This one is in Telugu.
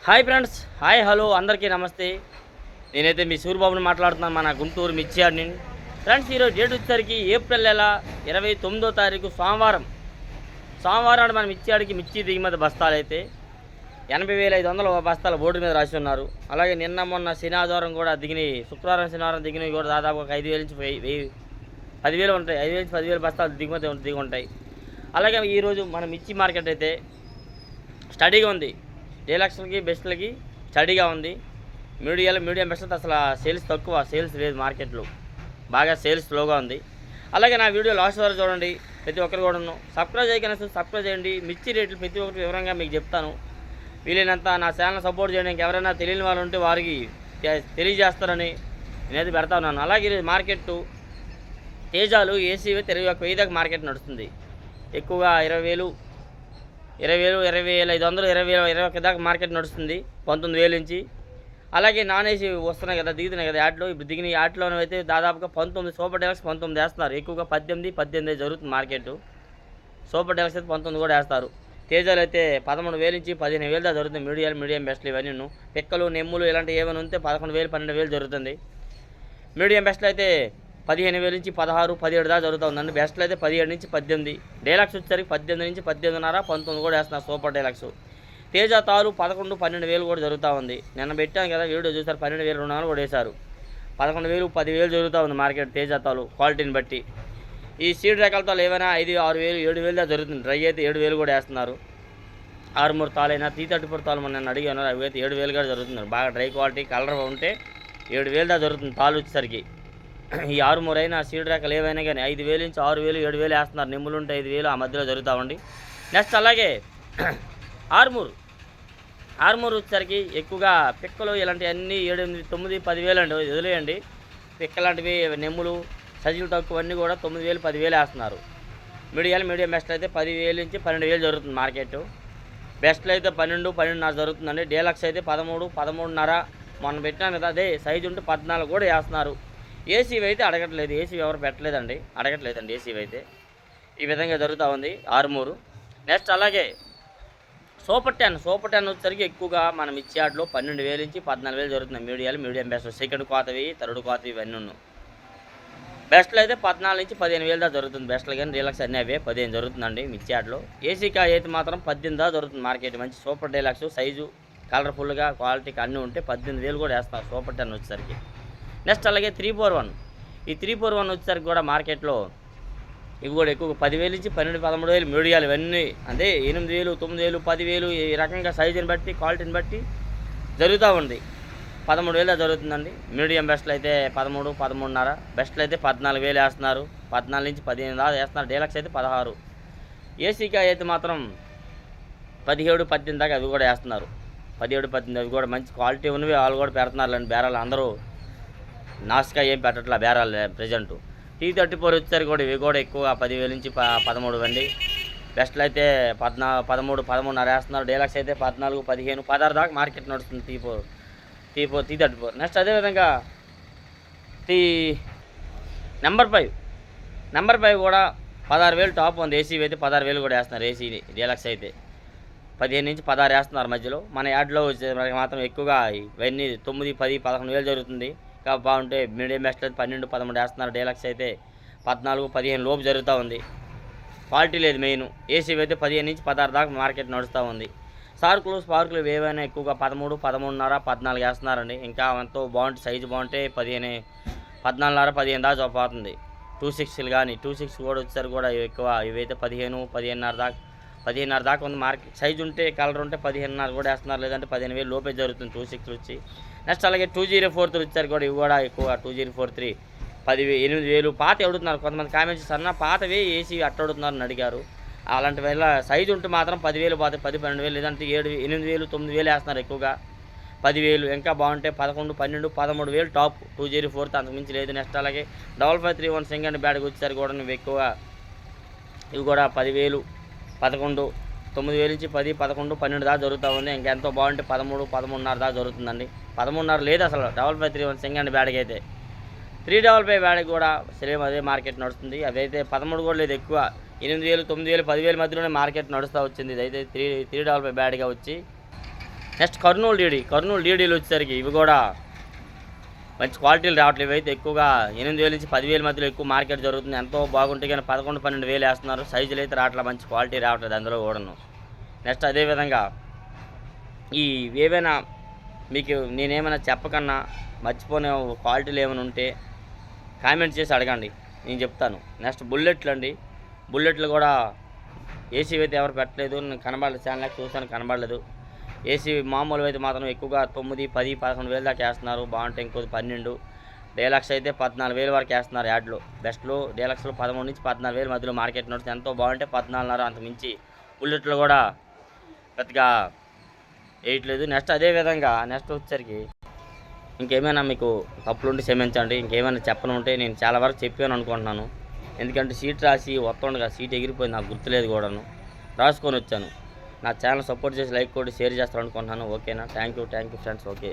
హాయ్ ఫ్రెండ్స్, హాయ్ హలో అందరికీ నమస్తే. నేనైతే మీ సూర్యబాబుని మాట్లాడుతున్నాను, మన గుంటూరు మిర్చి యార్డ్ నుండి. ఫ్రెండ్స్, ఈరోజు డేట్ వచ్చేసరికి ఏప్రిల్ నెల 29వ తారీఖు సోమవారం నాడు మన మిర్చి యార్డ్కి మిర్చి దిగుమతి బస్తాలు అయితే 80,500 బస్తాల బోర్డు మీద రాసి ఉన్నారు. అలాగే నిన్న మొన్న శనివారం కూడా దిగినాయి, శనివారం దిగినవి కూడా దాదాపు ఒక 5,000 నుంచి 10,000 ఉంటాయి. 5,000 నుంచి 10,000 బస్తాలు దిగి ఉంటాయి. అలాగే ఈరోజు మన మిర్చి మార్కెట్ అయితే స్టడీగా ఉంది. డీలక్స్లకి బెస్ట్లకి స్టడీగా ఉంది. మీడియం బెస్ట్ అసలు సేల్స్ తక్కువ, సేల్స్ లేదు మార్కెట్లో, బాగా సేల్స్ స్లోగా ఉంది. అలాగే నా వీడియో లాస్ట్ వరకు చూడండి, ప్రతి ఒక్కరు కూడా సబ్స్క్రైబ్ చేయకనే సబ్స్క్రైబ్ చేయండి. మిర్చి రేట్లు ప్రతి ఒక్కటి వివరంగా మీకు చెప్తాను. వీలైనంత నా ఛానల్ సపోర్ట్ చేయండి. ఇంకెవరైనా తెలియని వాళ్ళు ఉంటే వారికి తెలియజేస్తారని నేనైతే పెడతా ఉన్నాను. అలాగే మార్కెట్ తేజాలు ఏసీ 21,000 దాకా మార్కెట్ నడుస్తుంది. ఎక్కువగా 20,000, 20,500, 21 దాకా మార్కెట్ నడుస్తుంది, 19,000 నుంచి. అలాగే నాన్ ఏసీ వస్తున్నాయి కదా, దిగుతున్నాయి కదా యాడ్లో. ఇప్పుడు దిగిన యాడ్లో అయితే దాదాపుగా 19 సూపర్ డెలక్స్ 19 వేస్తున్నారు. ఎక్కువగా 18 జరుగుతుంది మార్కెట్. సూపర్ డెలక్స్ అయితే 19 కూడా వేస్తారు. తేజాలు అయితే 13,000 నుంచి 15,000 దాకా జరుగుతుంది. మీడియం బెస్ట్లు ఇవన్నీ పిక్కలు నెమ్ములు ఇలాంటివి ఏమైనా ఉంటే 11,000, 12,000 జరుగుతుంది. మీడియం బెస్ట్లు అయితే 15,000 నుంచి 16, 17 దాకా జరుగుతుందండి. బెస్ట్లు అయితే 17 నుంచి 18. డీలక్స్ వచ్చేసరికి 18 నుంచి 18.5, 19 కూడా వేస్తున్నారు సూపర్ డీలక్స్. తేజ తాలు 11, 12,000 కూడా జరుగుతూ ఉంది. నిన్న పెట్టాను కదా వీడియో చూసారు, 12,200 కూడా వేశారు. 11,000, 10,000 జరుగుతూ ఉంది మార్కెట్ తేజ తాలు క్వాలిటీని బట్టి. ఈ సీడ్ రకాల తాలు ఏమైనా 5, 6,000, 7,000 దాకా జరుగుతుంది. డ్రై అయితే 7,000 కూడా వేస్తున్నారు. ఆరుమూరు తాలైనా 334 తాలు మన నన్ను అడిగాను, అవి అయితే 7,000 కూడా జరుగుతున్నారు. బాగా డ్రై క్వాలిటీ కలర్ ఉంటే 7,000 దాకా జరుగుతుంది తాలు వచ్చేసరికి. ఈ ఆరుమూరు అయినా సీడ్ రకాలు ఏవైనా కానీ 5,000 నుంచి 6,000, 7,000 వేస్తున్నారు. నిమ్ములు ఉంటే 5,000 ఆ మధ్యలో జరుగుతామండి. నెక్స్ట్ అలాగే ఆరుమూరు వచ్చేసరికి ఎక్కువగా పిక్కలు ఇలాంటివన్నీ 7, 8, 9, 10,000 అండి, వదిలేయండి. పిక్కలాంటివి నెమ్ములు సజీలు తక్కువ అన్నీ కూడా 9,000, 10,000 వేస్తున్నారు. మీడియం బెస్ట్లు అయితే 10,000 నుంచి 12,000 జరుగుతుంది మార్కెట్. బెస్ట్లు అయితే 12, 12.5 జరుగుతుందండి. డీలక్స్ అయితే 13, 13.5 మొన్న పెట్టినాను కదా, అదే సైజు ఉంటే 14 కూడా వేస్తున్నారు. ఏసీవి అయితే అడగట్లేదు, ఏసీవి ఎవరు అడగట్లేదండి ఏసీవి అయితే. ఈ విధంగా జరుగుతూ ఉంది ఆరుమూరు. నెక్స్ట్ అలాగే సూపర్ 10 వచ్చేసరికి ఎక్కువగా మన మిర్చి యార్డ్లో 12,000 నుంచి 14,000 జరుగుతుంది. మీడియం బెస్ట్, సెకండ్ కోతవి, థర్డ్ కోతవి ఇవన్నీ ఉన్నాయి. బెస్ట్లు అయితే 14 నుంచి 15,000 దాకా జరుగుతుంది. బెస్ట్లు కానీ డీలక్స్ అన్నీ అవే 15 జరుగుతుందండి మిర్చి యార్డ్లో. ఏసీకా అయితే మాత్రం 18 దాకా జరుగుతుంది మార్కెట్. మంచి సూపర్ డీలక్స్ సైజు కలర్ఫుల్గా క్వాలిటీకి అన్నీ ఉంటే 18,000 కూడా వేస్తారు సూపర్ 10 వచ్చేసరికి. నెక్స్ట్ అలాగే 341, ఈ 341 వచ్చేసరికి కూడా మార్కెట్లో ఇవి కూడా ఎక్కువ 10,000 నుంచి 12, 13,000 మీడియాలు ఇవన్నీ అంటే 8,000, 9,000, 10,000 ఈ రకంగా సైజుని బట్టి క్వాలిటీని బట్టి జరుగుతూ ఉంది. 13,000 జరుగుతుందండి. మీడియం బెస్ట్లు అయితే 13, 13.5, బెస్ట్లు అయితే 14,000 వేస్తున్నారు. 14 నుంచి 15 దాకా వేస్తున్నారు. డీలక్స్ అయితే 16. ఏసీకా అయితే మాత్రం 17, 18 దాకా అవి కూడా వేస్తున్నారు. 17, 18 అవి కూడా మంచి క్వాలిటీ ఉన్నవి వాళ్ళు కూడా పెడుతున్నారు. బేరాలు అందరూ నాసుగా ఏం పెట్టట్లా బేరాలు ప్రజెంట్. T34 వచ్చేసరికి కూడా ఇవి కూడా ఎక్కువ 10,000 నుంచి 13 అండి. బెస్ట్లు అయితే 13, 13.5 వేస్తున్నారు. డీలక్స్ అయితే 14, 15, 16 దాకా మార్కెట్ నడుస్తుంది. T34. నెక్స్ట్ అదేవిధంగా నెంబర్ 5 కూడా 16,000 టాప్ ఉంది. ఏసీ అయితే 16,000 కూడా వేస్తున్నారు. ఏసీ డీలక్స్ అయితే 15 నుంచి 16 వేస్తున్నారు మధ్యలో. మన యాడ్లో వచ్చే మాత్రం ఎక్కువగా ఇవన్నీ 9, 10, 11,000 జరుగుతుంది. కాబట్టి బాగుంటే మీడియం బెస్ట్ అయితే 12, 13 వేస్తున్నారు. డీలక్స్ అయితే 14, 15 లోపు జరుగుతూ ఉంది. క్వాలిటీ లేదు మెయిన్. ఏసీ అయితే 15 నుంచి 16 దాకా మార్కెట్ నడుస్తూ ఉంది. స్పార్కులు ఏవైనా ఎక్కువగా 13, 13.5, 14 వేస్తున్నారండి. ఇంకా ఎంతో బాగుంటే సైజు బాగుంటే 15, 14.5, 15 దాకా పోతుంది. 26 కానీ 26 కూడా వచ్చేసరికి కూడా ఎక్కువ ఇవైతే 15, 15.5 దాకా ఉంది మార్కెట్. సైజు ఉంటే కలర్ ఉంటే 15.5 కూడా వేస్తున్నారు, లేదంటే 15,000 లోపే జరుగుతుంది 26 వచ్చి. నెక్స్ట్ అలాగే 2043 వచ్చారు కూడా, ఇవి కూడా ఎక్కువ 2043 8,000 పాత అడుగుతున్నారు కొంతమంది కామెంట్స్. అన్న పాతవి ఏసీ అట్ట అడుగుతున్నారని అడిగారు. అలాంటి వల్ల సైజు ఉంటే మాత్రం 10,000 పోతాయి, 10, 12,000 లేదంటే 7, 8,000, 9,000 వేస్తున్నారు ఎక్కువగా. 10,000 ఇంకా బాగుంటే 11, 12, 13,000 టాప్ 2043 అంతకుమించి లేదు. నెక్స్ట్ అలాగే 5531 సింగండి బ్యాడ్కి వచ్చేసరికి కూడా నువ్వు ఎక్కువ ఇవి కూడా 10,000, 11, 9,000 నుంచి 10, 11, 12 దాకా జరుగుతూ ఉంది. ఇంకెంతో బాగుంటే 13, 13.5 దాకా జరుగుతుందండి. 13.5 లేదు అసలు 5531 సింగండి బ్యాడ్కి అయితే. 355 బ్యాడ్కి కూడా సేమ్ అదే మార్కెట్ నడుస్తుంది. అదైతే 13 కూడా లేదు, ఎక్కువ 8,000, 9,000, 10,000 మధ్యలోనే మార్కెట్ నడుస్తూ వచ్చింది. ఇదైతే 355 బ్యాడ్గా వచ్చి నెక్స్ట్ కర్నూలు డీడీలు వచ్చేసరికి ఇవి కూడా మంచి క్వాలిటీలు రావట్లేదు. అయితే ఎక్కువగా 8,000 నుంచి 10,000 మధ్యలో ఎక్కువ మార్కెట్ జరుగుతుంది. ఎంతో బాగుంటాయి కానీ 11-12,000 వేస్తున్నారు. సైజులు అయితే రావట్లేదు, మంచి క్వాలిటీ రావట్లేదు అందులో కూడాను. నెక్స్ట్ అదేవిధంగా ఈ ఏవైనా మీకు నేనేమైనా చెప్పకన్నా మర్చిపోయిన క్వాలిటీలు ఏమైనా ఉంటే కామెంట్ చేసి అడగండి, నేను చెప్తాను. నెక్స్ట్ బుల్లెట్లు అండి. బుల్లెట్లు కూడా ఏసీ అయితే ఎవరు పెట్టలేదు, నేను కనబడలేదు, ఛానల్ చూసాను కనబడలేదు. ఏసీ మామూలు అయితే మాత్రం ఎక్కువగా 9, 10, 11,000 దాకా వేస్తున్నారు. బాగుంటే ఇంకో 12. డీలక్స్ అయితే 14,000 వరకు వేస్తున్నారు యాడ్లో. బెస్ట్లో డీలక్స్లో 13 నుంచి 14,000 మధ్యలో మార్కెట్ నడుస్తుంది. ఎంతో బాగుంటే 14,500 అంత మించి బుల్లెట్లు కూడా పెద్దగా వేయట్లేదు. నెక్స్ట్ అదేవిధంగా నెక్స్ట్ వచ్చేసరికి ఇంకేమైనా మీకు తప్పులుంటే క్షమించండి. ఇంకేమైనా చెప్పను ఉంటే నేను చాలా వరకు చెప్పాను అనుకుంటున్నాను. ఎందుకంటే సీట్ రాసి వస్తుండగా సీట్ ఎగిరిపోయింది, నాకు గుర్తులేదు కూడాను, రాసుకొని వచ్చాను. నా ఛానల్ సపోర్ట్ చేసి లైక్ కొట్టి షేర్ చేస్తాను అనుకుంటున్నాను. ఓకేనా? Thank you friends. ఓకే.